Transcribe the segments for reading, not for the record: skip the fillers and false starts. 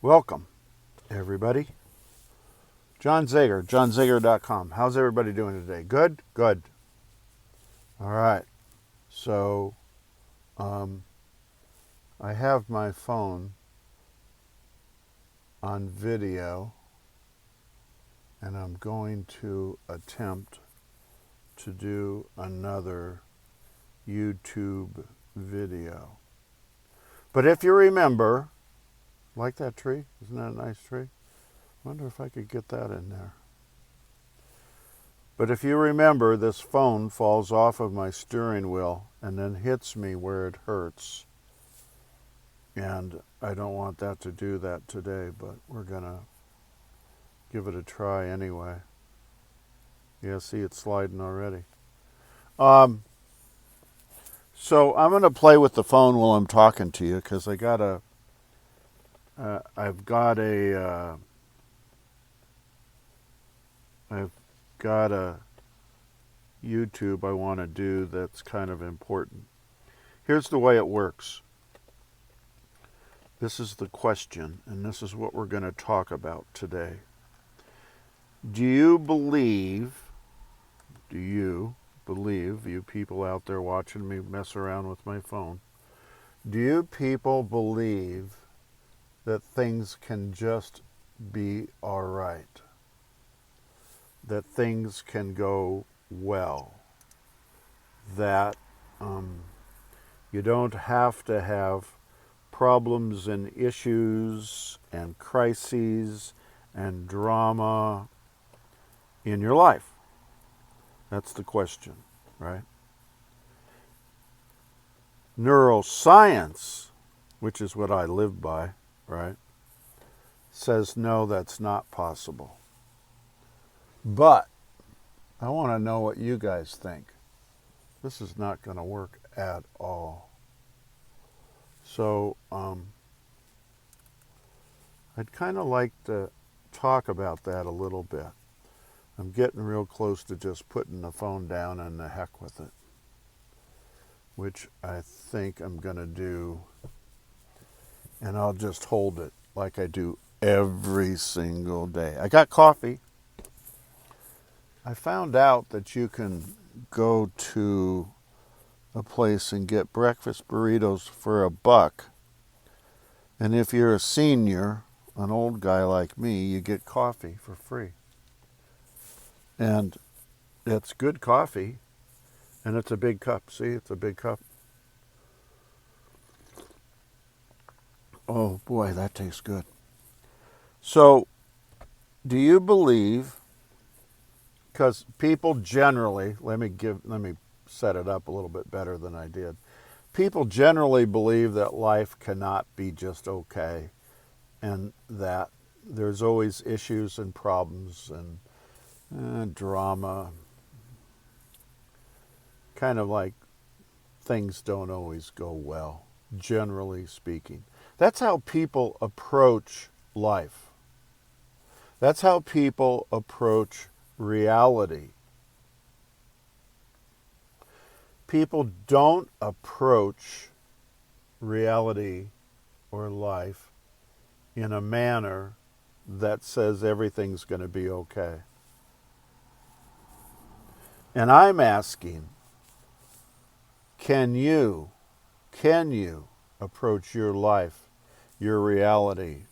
Welcome, everybody. John Zager, johnzager.com. How's everybody doing today? Good? Good. All right. So, I have my phone on video, and I'm going to attempt to do another YouTube video. But if you remember, like that tree? Isn't that a nice tree? Wonder if I could get that in there. But if you remember, this phone falls off of my steering wheel and then hits me where it hurts. And I don't want that to do that today, but we're going to give it a try anyway. Yeah, see, it's sliding already. So I'm going to play with the phone while I'm talking to you because I've got a YouTube I want to do that's kind of important. Here's the way it works. This is the question, and this is what we're going to talk about today. Do you believe, you people out there watching me mess around with my phone, do you people believe that things can just be all right? That things can go well? That you don't have to have problems and issues and crises and drama in your life? That's the question, right? Neuroscience, which is what I live by, right, says no, that's not possible. But I want to know what you guys think. This is not going to work at all. So I'd kind of like to talk about that a little bit. I'm getting real close to just putting the phone down and the heck with it, which I think I'm going to do, and I'll just hold it like I do every single day. I got coffee. I found out that you can go to a place and get breakfast burritos for $1. And if you're a senior, an old guy like me, you get coffee for free. And it's good coffee, and it's a big cup. See, it's a big cup. Oh boy, that tastes good. So, do you believe, because people generally, let me set it up a little bit better than I did. People generally believe that life cannot be just okay, and that there's always issues and problems and drama. Kind of like things don't always go well, generally speaking. That's how people approach life. That's how people approach reality. People don't approach reality or life in a manner that says everything's going to be okay. And I'm asking, can you approach your life, your reality,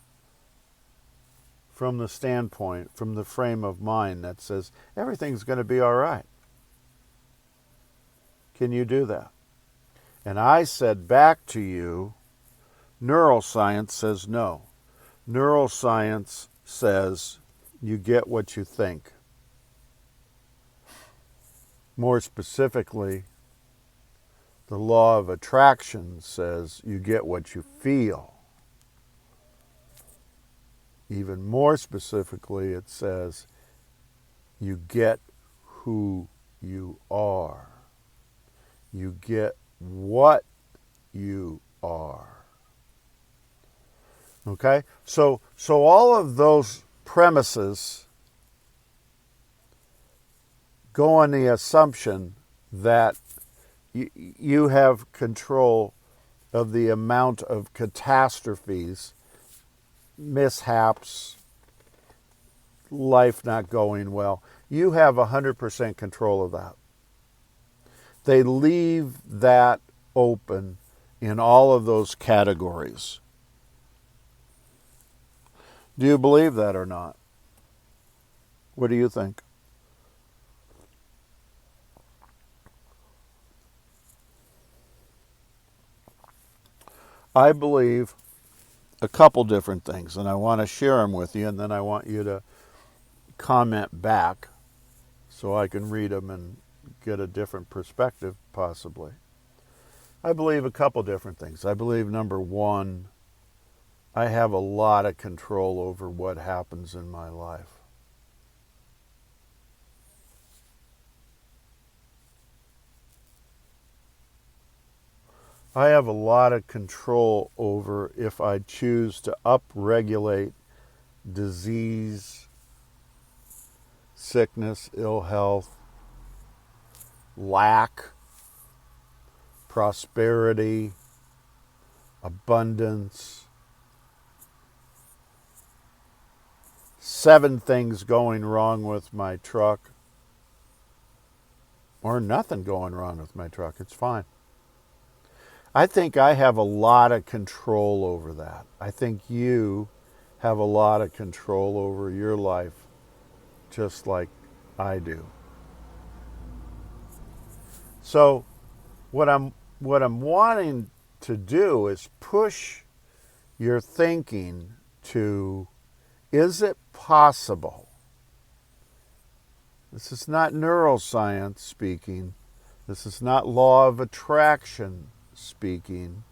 from the standpoint, from the frame of mind that says everything's going to be all right? Can you do that? And I said back to you, neuroscience says no. Neuroscience says you get what you think. More specifically, the law of attraction says you get what you feel. Even more specifically, it says you get who you are. You get what you are. Okay? So all of those premises go on the assumption that you have control of the amount of catastrophes mishaps, life not going well. You have 100% control of that. They leave that open in all of those categories. Do you believe that or not? What do you think? I believe a couple different things, and I want to share them with you, and then I want you to comment back so I can read them and get a different perspective, possibly. I believe a couple different things. I believe, number one, I have a lot of control over what happens in my life. I have a lot of control over if I choose to upregulate disease, sickness, ill health, lack, prosperity, abundance. 7 things going wrong with my truck, or nothing going wrong with my truck. It's fine. I think I have a lot of control over that. I think you have a lot of control over your life, just like I do. So what I'm wanting to do is push your thinking to, is it possible? This is not neuroscience speaking. This is not law of attraction speaking,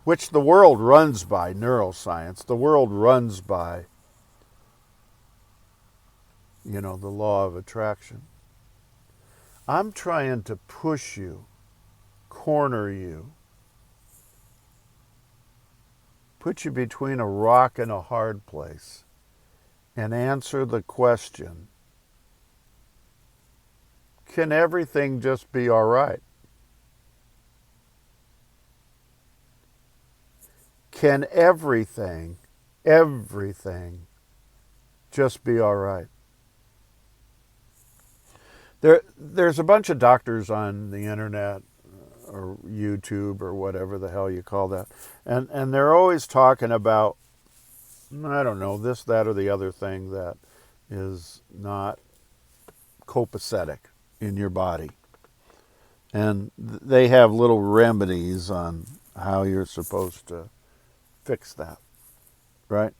which the world runs by neuroscience. The world runs by, the law of attraction. I'm trying to push you, corner you, put you between a rock and a hard place, and answer the question, can everything just be all right? Can everything just be all right? There's a bunch of doctors on the internet or YouTube or whatever the hell you call that, and they're always talking about, I don't know, this, that, or the other thing that is not copacetic in your body. And they have little remedies on how you're supposed to fix that, right?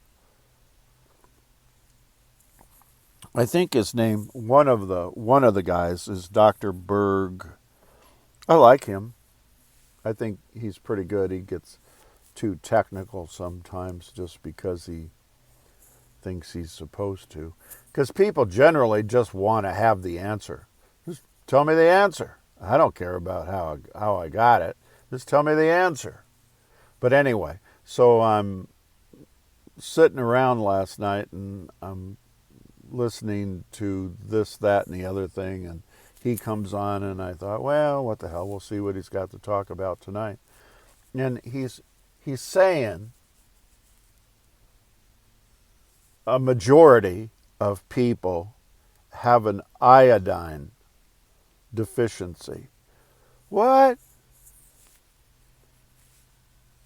I think his name, one of the guys is Dr. Berg. I like him. I think he's pretty good. He gets too technical sometimes just because he thinks he's supposed to. Because people generally just want to have the answer. Just tell me the answer. I don't care about how I got it. Just tell me the answer. But anyway, so I'm sitting around last night and I'm listening to this, that, and the other thing, and he comes on, and I thought, well, what the hell, we'll see what he's got to talk about tonight. And he's saying a majority of people have an iodine deficiency. What?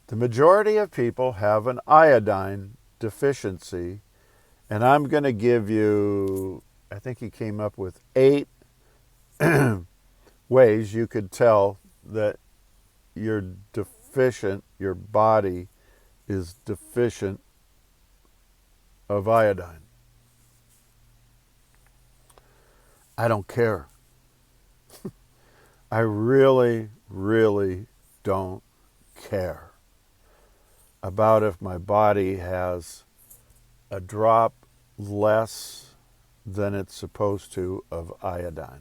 The majority of people have an iodine deficiency, and I'm going to give you, I think he came up with 8 ways you could tell that you're deficient, your body is deficient of iodine. I don't care. I really, really don't care about if my body has a drop less than it's supposed to of iodine.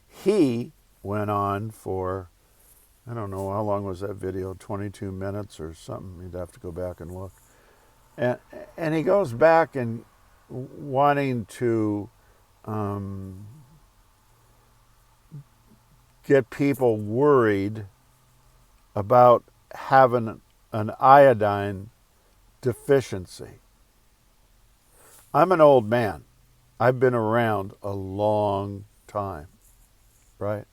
He went on for, I don't know, how long was that video, 22 minutes or something? You'd have to go back and look. And he goes back and wanting to get people worried about having an iodine deficiency. I'm an old man. I've been around a long time, right?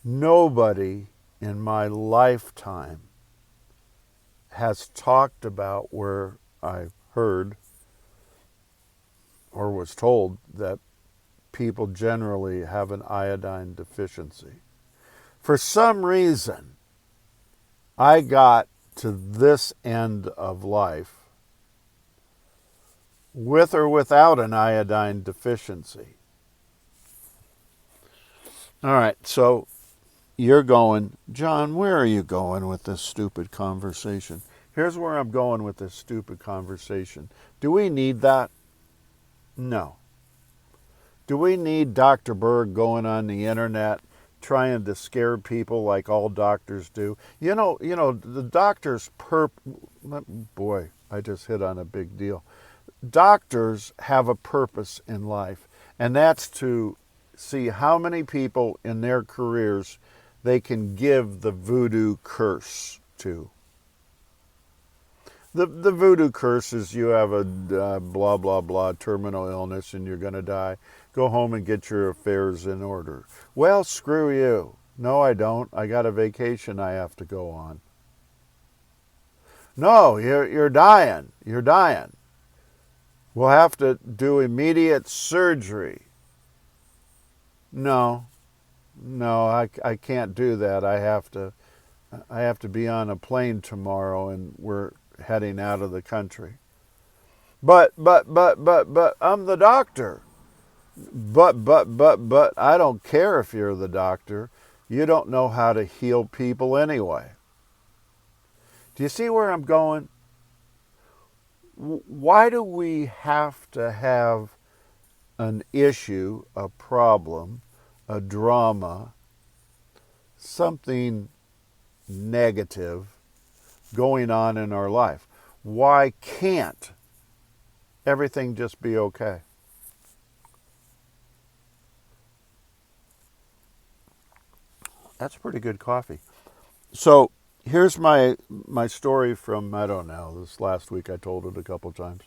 Nobody in my lifetime has talked about where I heard or was told that people generally have an iodine deficiency. For some reason, I got to this end of life with or without an iodine deficiency. All right, so you're going, John, where are you going with this stupid conversation? Here's where I'm going with this stupid conversation. Do we need that? No. Do we need Dr. Berg going on the internet trying to scare people like all doctors do? You know, the doctors boy, I just hit on a big deal. Doctors have a purpose in life, and that's to see how many people in their careers they can give the voodoo curse to. The voodoo curse is you have a blah, blah, blah terminal illness and you're going to die. Go home and get your affairs in order. Well, screw you. No, I don't. I got a vacation I have to go on. No, you're dying. You're dying. We'll have to do immediate surgery. No, I can't do that. I have to be on a plane tomorrow and we're heading out of the country. But, I'm the doctor. But, I don't care if you're the doctor. You don't know how to heal people anyway. Do you see where I'm going? Why do we have to have an issue, a problem, a drama, something negative going on in our life? Why can't everything just be okay? That's pretty good coffee. So here's my story from, I don't know, this last week. I told it a couple times.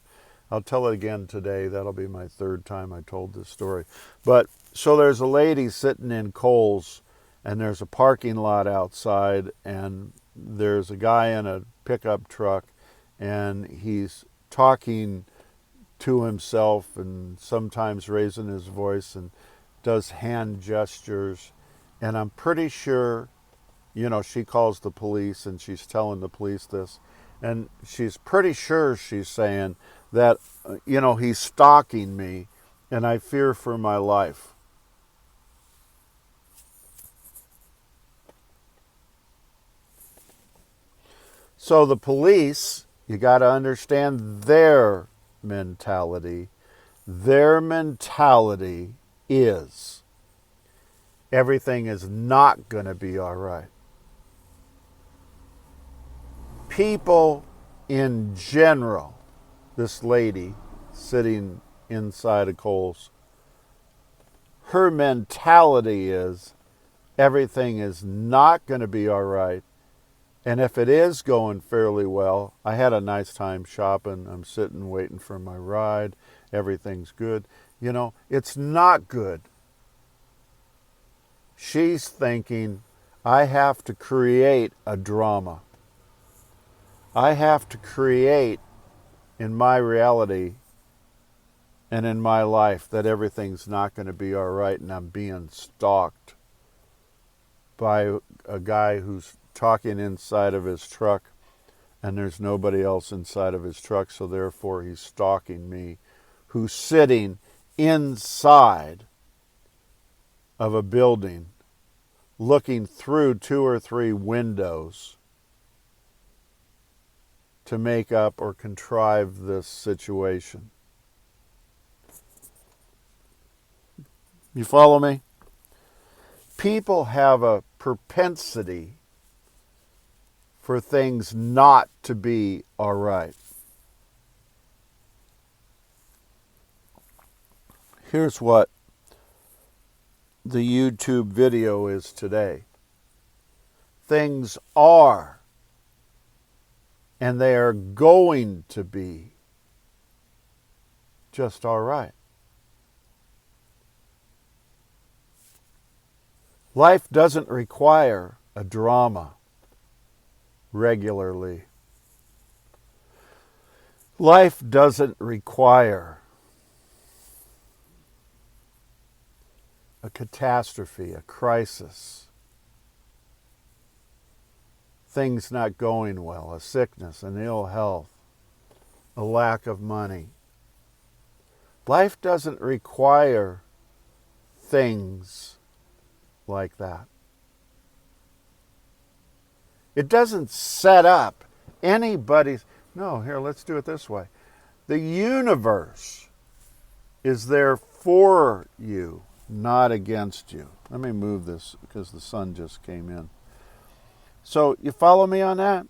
I'll tell it again today. That'll be my third time I told this story. But so there's a lady sitting in Kohl's, and there's a parking lot outside, and there's a guy in a pickup truck, and he's talking to himself and sometimes raising his voice and does hand gestures. And I'm pretty sure, she calls the police and she's telling the police this. And she's pretty sure she's saying that, he's stalking me and I fear for my life. So the police, you got to understand their mentality. Their mentality is everything is not going to be all right. People in general, this lady sitting inside of Kohl's, her mentality is everything is not going to be all right. And if it is going fairly well, I had a nice time shopping. I'm sitting waiting for my ride. Everything's good. It's not good. She's thinking, I have to create a drama. I have to create in my reality and in my life that everything's not going to be all right and I'm being stalked by a guy who's talking inside of his truck and there's nobody else inside of his truck, so therefore he's stalking me, who's sitting inside of a building looking through 2 or 3 windows to make up or contrive this situation. You follow me? People have a propensity for things not to be all right. Here's what the YouTube video is today. Things are and they are going to be just all right. Life doesn't require a drama regularly. Life doesn't require a catastrophe, a crisis, things not going well, a sickness, an ill health, a lack of money. Life doesn't require things like that. It doesn't set up anybody's... No, here, let's do it this way. The universe is there for you, not against you. Let me move this because the sun just came in. So, you follow me on that?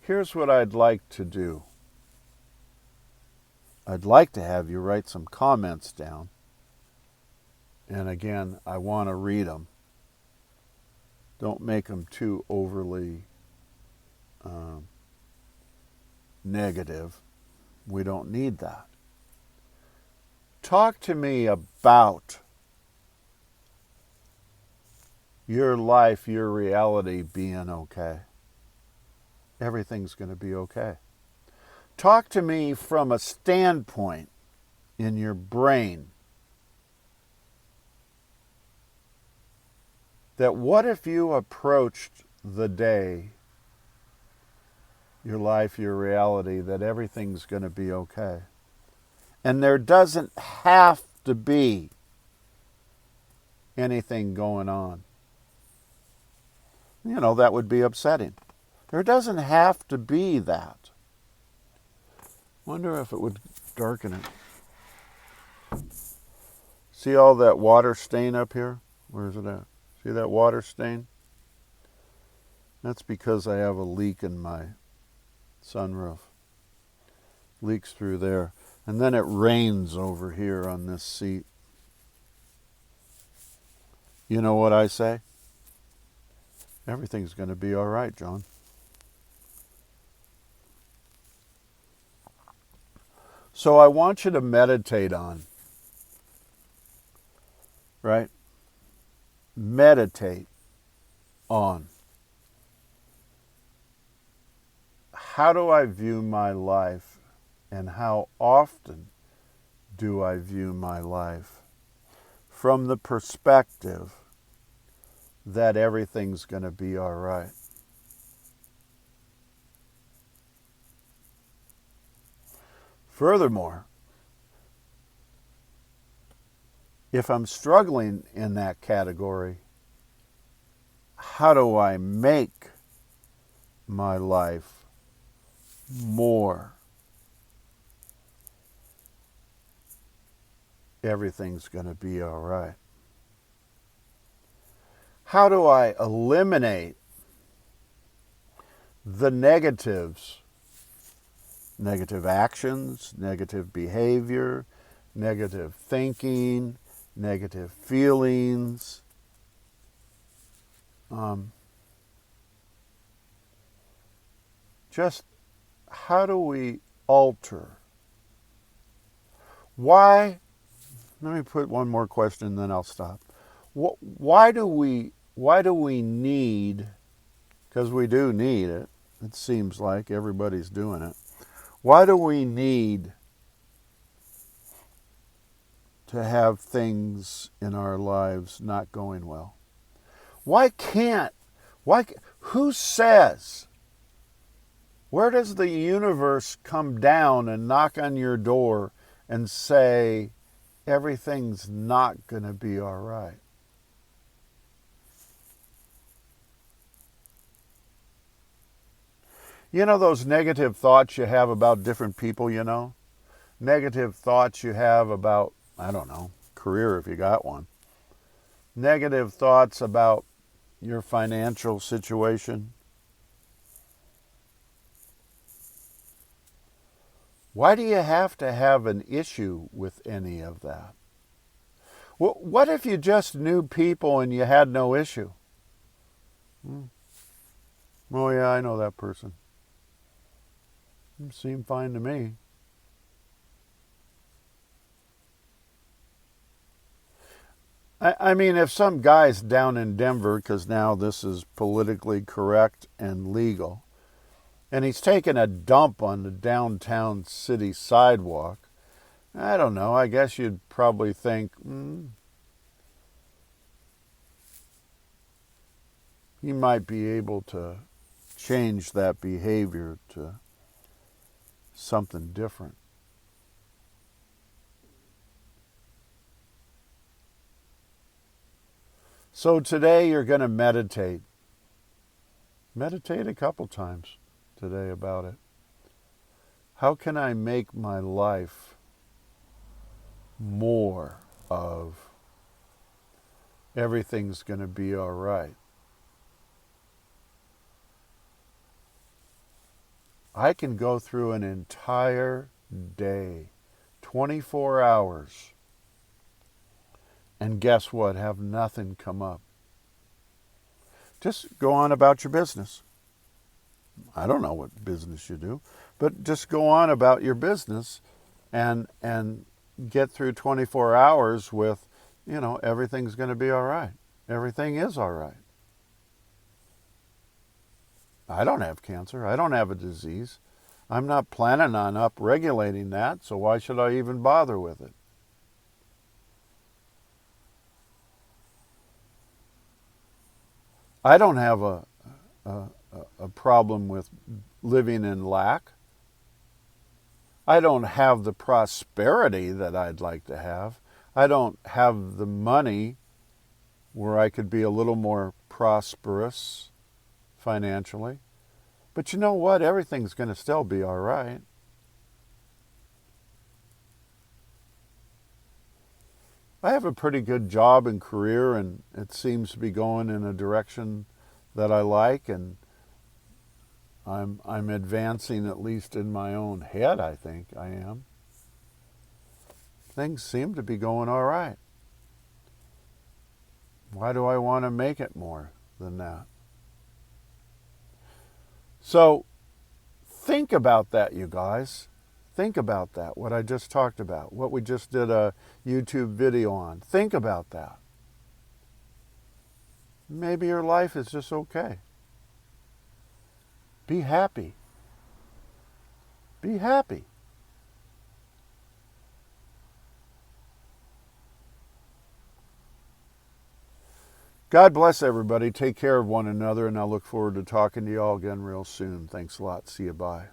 Here's what I'd like to do. I'd like to have you write some comments down. And again, I want to read them. Don't make them too overly negative. We don't need that. Talk to me about your life, your reality being okay. Everything's going to be okay. Talk to me from a standpoint in your brain that what if you approached the day, your life, your reality, that everything's going to be okay. And there doesn't have to be anything going on. You know, that would be upsetting. There doesn't have to be that. Wonder if it would darken it. See all that water stain up here? Where is it at? See that water stain? That's because I have a leak in my sunroof. Leaks through there. And then it rains over here on this seat. You know what I say? Everything's going to be all right, John. So I want you to meditate on, right? Meditate on. How do I view my life, and how often do I view my life from the perspective that everything's going to be all right? Furthermore, if I'm struggling in that category, how do I make my life more? Everything's going to be all right. How do I eliminate the negatives? Negative actions, negative behavior, negative thinking, negative feelings. Just how do we alter? Why? Let me put one more question and then I'll stop. Why do we need, because we do need it, it seems like everybody's doing it. Why do we need to have things in our lives not going well? Who says, where does the universe come down and knock on your door and say, everything's not going to be all right? You know those negative thoughts you have about different people, you know? Negative thoughts you have about, I don't know, career if you got one. Negative thoughts about your financial situation. Why do you have to have an issue with any of that? What if you just knew people and you had no issue? Oh, yeah, I know that person. Seemed fine to me. I mean, if some guy's down in Denver, because now this is politically correct and legal, and he's taking a dump on the downtown city sidewalk, I don't know. I guess you'd probably think, he might be able to change that behavior to something different. So today you're going to meditate. Meditate a couple times today about it. How can I make my life more of everything's going to be all right? I can go through an entire day, 24 hours, and guess what? Have nothing come up. Just go on about your business. I don't know what business you do, but just go on about your business and get through 24 hours with, everything's going to be all right. Everything is all right. I don't have cancer. I don't have a disease. I'm not planning on upregulating that, so why should I even bother with it? I don't have a problem with living in lack. I don't have the prosperity that I'd like to have. I don't have the money where I could be a little more prosperous financially. But you know what? Everything's going to still be all right. I have a pretty good job and career, and it seems to be going in a direction that I like, and I'm advancing, at least in my own head. I think I am. Things seem to be going all right. Why do I want to make it more than that? So think about that, you guys. Think about that, what I just talked about, what we just did a YouTube video on. Think about that. Maybe your life is just okay. Be happy. Be happy. God bless everybody. Take care of one another, and I look forward to talking to you all again real soon. Thanks a lot. See you. Bye.